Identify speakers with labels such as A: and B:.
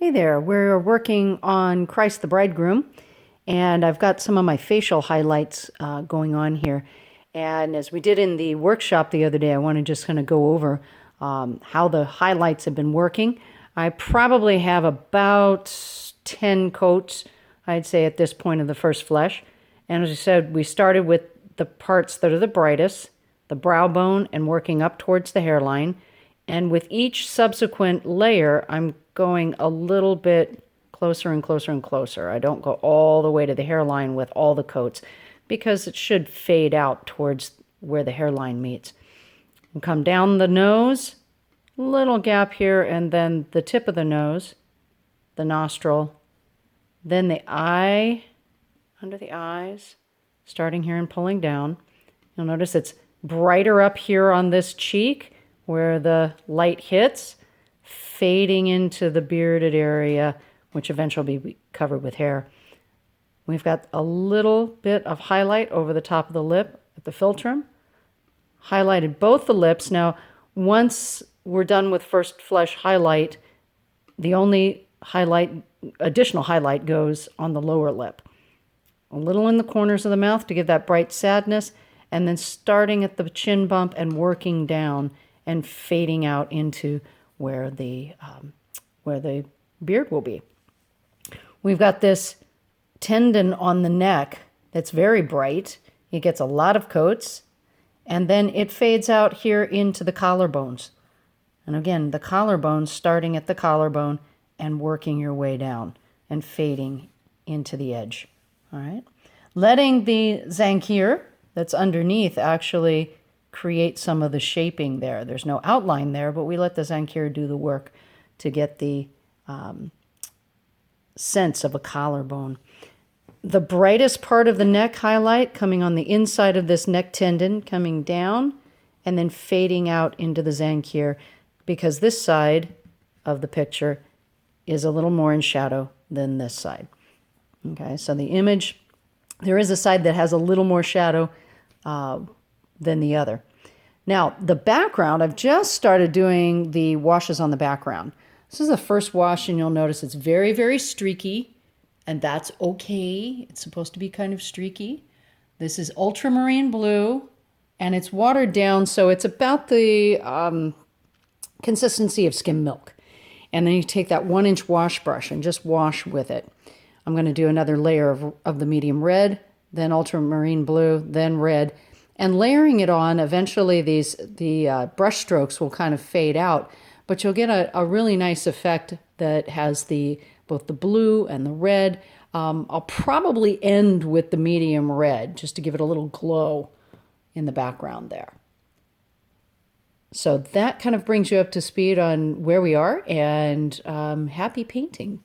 A: Hey there, we're working on Christ the Bridegroom, and I've got some of my facial highlights going on here. And as we did in the workshop the other day, I want to just kind of go over how the highlights have been working. I probably have about 10 coats, I'd say, at this point of the first flesh. And as I said, we started with the parts that are the brightest, the brow bone, and working up towards the hairline. And with each subsequent layer, I'm going a little bit closer and closer and closer. I don't go all the way to the hairline with all the coats because it should fade out towards where the hairline meets. And come down the nose, little gap here, and then the tip of the nose, the nostril, then the eye, under the eyes, starting here and pulling down. You'll notice it's brighter up here on this cheek where the light hits, fading into the bearded area, which eventually will be covered with hair. We've got a little bit of highlight over the top of the lip at the philtrum. Highlighted both the lips. Now, once we're done with first flesh highlight, the only additional highlight goes on the lower lip. A little in the corners of the mouth to give that bright sadness, and then starting at the chin bump and working down and fading out into where the beard will be. We've got this tendon on the neck that's very bright. It gets a lot of coats, and then it fades out here into the collarbones. And again, the collarbones, starting at the collarbone and working your way down and fading into the edge. All right, letting the zankier that's underneath actually create some of the shaping there. There's no outline there, but we let the zankier do the work to get the sense of a collarbone. The brightest part of the neck highlight coming on the inside of this neck tendon, coming down and then fading out into the zankier, because this side of the picture is a little more in shadow than this side. Okay, so the image, there is a side that has a little more shadow than the other. Now, the background, I've just started doing the washes on the background. This is the first wash, and you'll notice it's very, very streaky, and that's okay. It's supposed to be kind of streaky. This is ultramarine blue, and it's watered down, so it's about the consistency of skim milk. And then you take that 1-inch wash brush and just wash with it. I'm going to do another layer of the medium red, then ultramarine blue, then red. And layering it on, eventually the brush strokes will kind of fade out, but you'll get a really nice effect that has both the blue and the red. I'll probably end with the medium red just to give it a little glow in the background there. So that kind of brings you up to speed on where we are, and happy painting.